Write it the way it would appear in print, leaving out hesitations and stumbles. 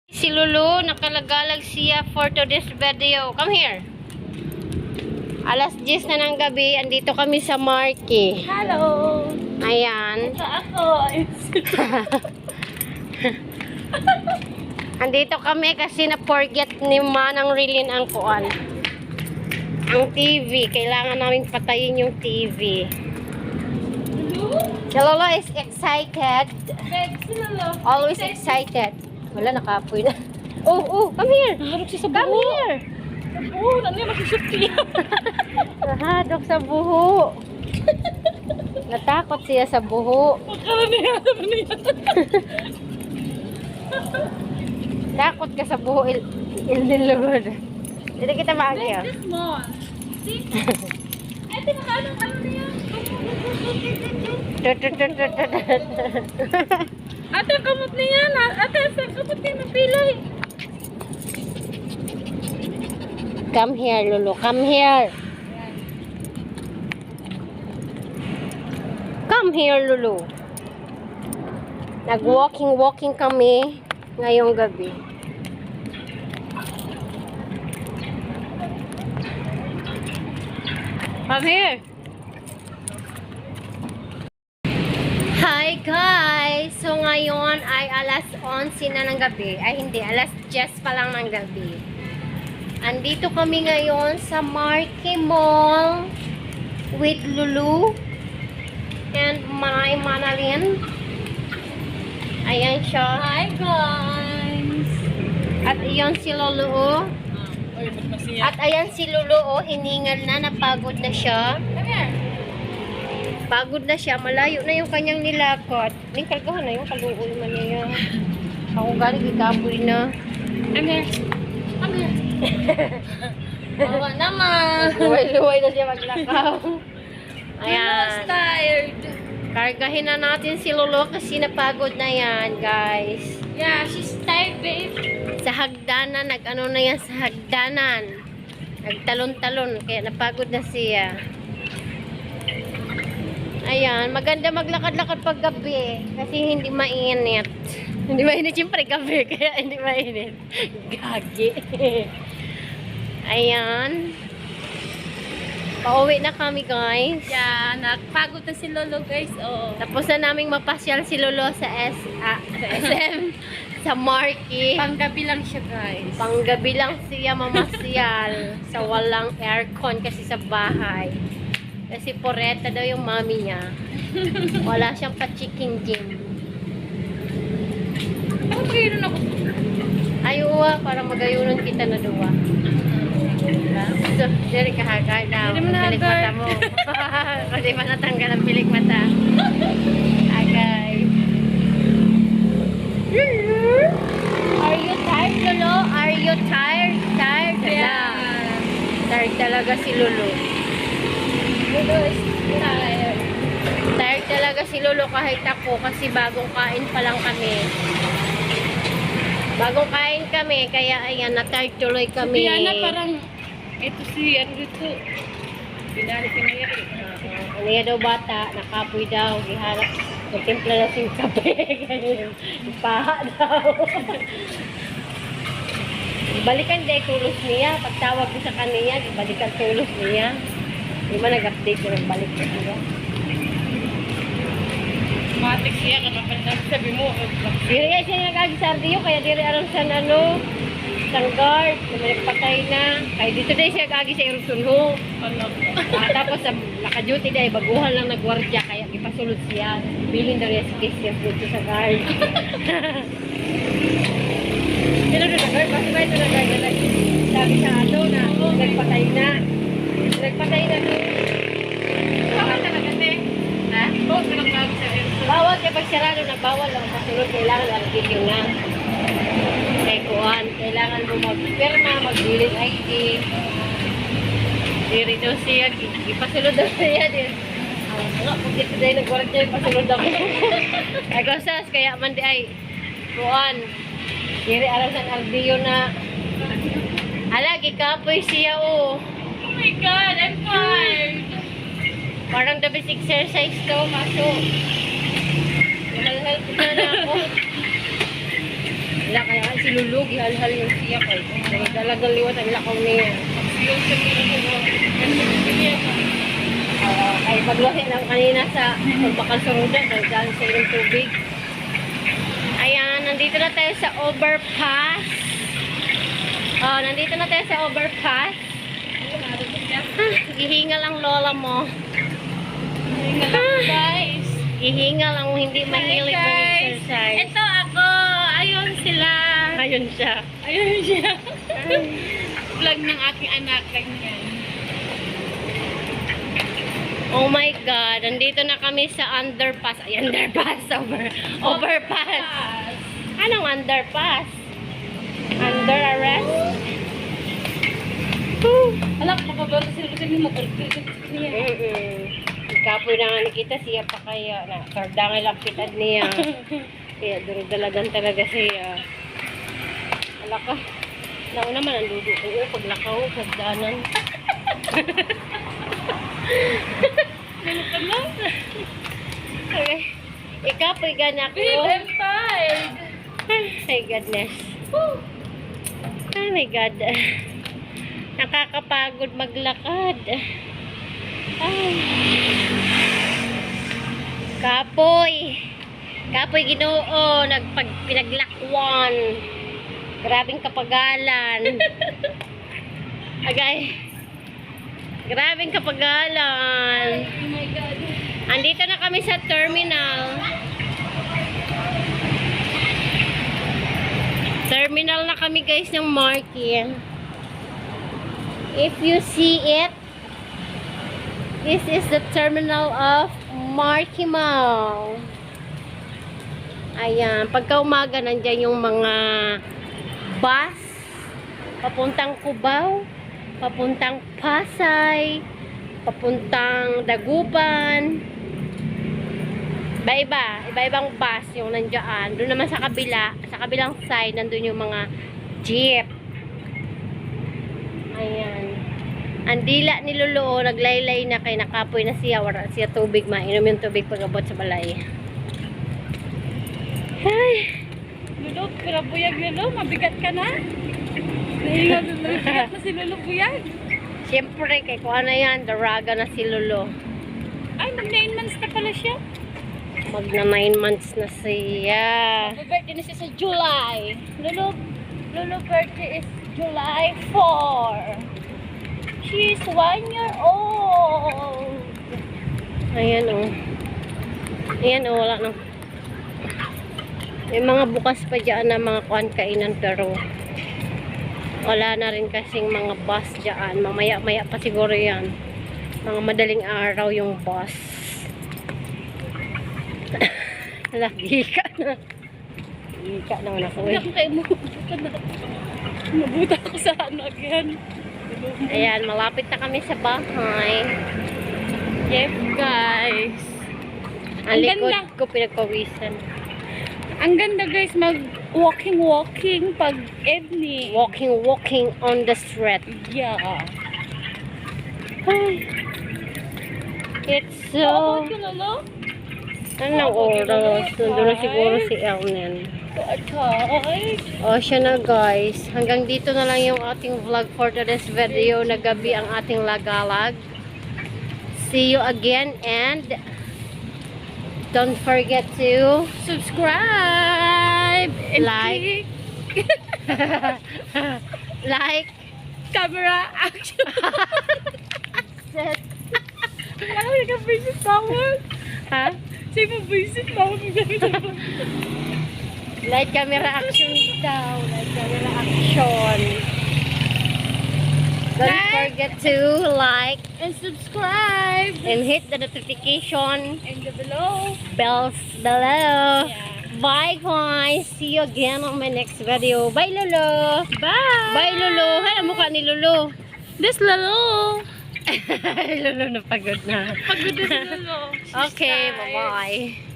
Si Lulu, nakalagalag siya for today's video. Come here. Alas 10 na ng gabi, andito kami sa Marky. Hello! Ayan. Ito ako. Andito kami kasi na-forget ni Manang Rilin ang kuan. Ang TV. Kailangan namin patayin yung TV. Si Lolo is excited. Beg, si Lolo. Always excited. Wala, nakapoy na. Oh, come here. Harap siya sa Come buho. here. Oo, nani masusot siya. Nahadok sa buho. Natakot siya sa buho. Makaranihan naman niya. Takot ka sa buho, ililugod. Hindi kita maagyaw. This small. See? Ate, makaanong ano niya? Ate, ang kamot niya. Ate, ang kamot niya napilay. Come here, Lulu. Come here. Come here, Lulu. Nag-walking kami ngayong gabi. Come here. Hi guys! So ngayon ay alas 11 na ng gabi. Ay hindi, alas 10 pa lang ng gabi. Andito kami ngayon sa Marky Mall with Lulu and my Manalyn. Ayan siya. Hi, guys! At iyon si Lulu. Oy, ba't masiya? At ayan si Lulu, oh, hiningal na, napagod na siya. Come here. Pagod na siya, malayo na yung kanyang nilakot. Hindi kalgahan na yung kaluoy man niya. Ako galing ikapoy na. Come here. Come here. Bawa naman. Luway-luway na siya maglakaw. Ayan. Ayan. Tired. Kargahin na natin si Lulu kasi napagod na yan, guys. Yeah, she's tired, babe. Sa hagdanan, nag-ano na yan sa hagdanan. Nagtalon-talon, kaya napagod na siya. Ayan, maganda maglakad-lakad pag gabi kasi hindi mainit. Hindi mainit siyempre gabi, kaya hindi mainit. Gagi. Ayan. Pauwi na kami, guys. Yeah, napagod na si Lolo, guys. Oh. Tapos na naming mapasyal si Lolo sa SM, sa Marky. Panggabi lang siya, guys. Panggabi lang siya mamasyal sa walang aircon kasi sa bahay. Kasi poreta daw yung mami niya. Wala siyang pa-chicken gym. Ako kayo ako. Ayuwa, para magayunan kita na duwa. So, diri ka hagar daw. Diri mo na Pilik hagar. mata mo. Kasi pa natanggal ang pilik mata. Agay. Are you tired, Lolo? Are you tired? Tired? Yeah. Tired talaga si Lolo. Lolo is tired. Tired talaga si Lolo kahit ako kasi bagong kain pa lang kami. Bagong kain kami, kaya ayan, na-tired tuloy kami. Diana, parang ito si ano dito. Binalik ka niya. Ano yan daw bata, nakapoy daw, giharap. Nagtimpla na siyang kape. Paha daw. Balikan day tulos niya. Pagtawag ko sa kaniya, balikan tulos niya. Di ba nag-update ko ng balik ko siya? Matik siya kapag sabi mo. Diri ay siya nag-agisardiyo, kaya diri aron sa ano, isang guard, na may nagpatay na. Kaya dito day siya gagi sa Irusunho. Tapos sa naka-duty day, baguhan lang nagwardya, kaya ipasulod siya. Bilin daw niya si Kisya dito sa guard. Sino doon na guard? Kasi ba ito na guard na sabi sa ato na nagpatay na. Nagpatay na doon. Bakit talaga, te? Ha? Bawal ka lang bago sa Irusunho. Bawal kaya pag sarado na bawal lang pasulod, kailangan ang video na. Kaya kuhan, kailangan mo mag-firma, mag-bilin ID. Diri daw siya, ipasulod daw siya din. Nga, kung dito dahil nagwarat niya, ipasulod ako. Ay, gosas, kaya man di ay, kuhan. Diri alam sa Aldio na, ala, gikapoy siya oh. Oh my God, I'm tired. Parang the best exercise to, kaso, malhal ko na ako. Wala kaya si Lulu, gihal-hal yung siya ko. Dahil talagang liwat ang lakaw niya. Yung sa Ay paglahi lang kanina sa pagpakasarudan, dahil sa ilang tubig. Ayan, nandito na tayo sa overpass. Oh, nandito na tayo sa overpass. Gihingal ang lola mo. guys. Gihingal ang hindi mahilig mag-exercise. Ito ako. Ayun sila. Ayun siya. Ayun siya. Vlog ng aking anak. Ganyan. Oh my God, nandito na kami sa underpass. Ay, underpass. Overpass. Anong underpass? Under arrest? Alam, makabalo sila kasi hindi mag-artisan niya. Kapoy na nga nakita siya pa kaya na. Kardangay lang pitad niya. Kaya dalagan talaga siya. Ala ka. Nauna naman ang dudu ko. Paglakaw, pagdanan. Okay. Ikapoy ganak ko. I'm tired. My goodness. Oh my God. Nakakapagod maglakad. Ay. Kapoy. Kapoy Ginoo. Pinaglakwan. Grabing kapagalan. Agay. Grabing kapagalan. Oh my God. Andito na kami sa terminal. Terminal na kami guys ng Marky. If you see it, this is the terminal of Marky Mall. Ayan, pagka umaga nandyan yung mga bus papuntang Cubao, papuntang Pasay, papuntang Dagupan. Iba-ibang bus yung nandiyan. Doon naman sa kabilang side, nandun yung mga jeep. Ayan. Ang dila ni Lolo, naglaylay na kay nakapoy na siya. Wala siya tubig, mainom yung tubig pag-abot sa balay. Ay. Lolo, pinabuyag Lolo, mabigat ka na. Nabigat na si Lolo buyag. Siyempre, kay kung ano yan, daraga na si Lolo. Ay, mag-9 months na pala siya. Magna 9 months na siya. Birthday na siya sa July. Lolo birthday is July 4. She's 1 year old. Ayan o. Ayan o, wala na. May mga bukas pa dyan na mga kuhan kainan pero wala na rin kasing mga bus dyan. Mamaya-maya pa siguro yan. Mga madaling araw yung bus. Lagi ka na. Ika naman ako eh. Hindi kayo mabuta ako sa ano again. Ayan, malapit na kami sa bahay. Yes, guys. Ang Ang likod ganda. ko pinagpawisan. Ang ganda guys, mag-walking pag evening. Walking on the street. Yeah. It's so... Lolo? Anong oras? Nandun na siguro si Elnen. O, siya na guys. Hanggang dito na lang yung ating vlog for today's video na gabi ang ating lagalag. See you again and don't forget to Subscribe and Like. like, camera action. Ano yung ka-visit tawag? ha? Say mo visit tawag yung gamit ako. Light camera action daw. Light camera action. Don't Like. forget to like And subscribe. and hit the notification And the below. bells below. Yeah. Bye guys. See you again on my next video. Bye Lolo. Bye. Bye Lolo. Hay, ang mukha ni Lolo. This Lolo. Lolo na pagod na. Pagod na si Lolo. She's Okay, tired. bye-bye.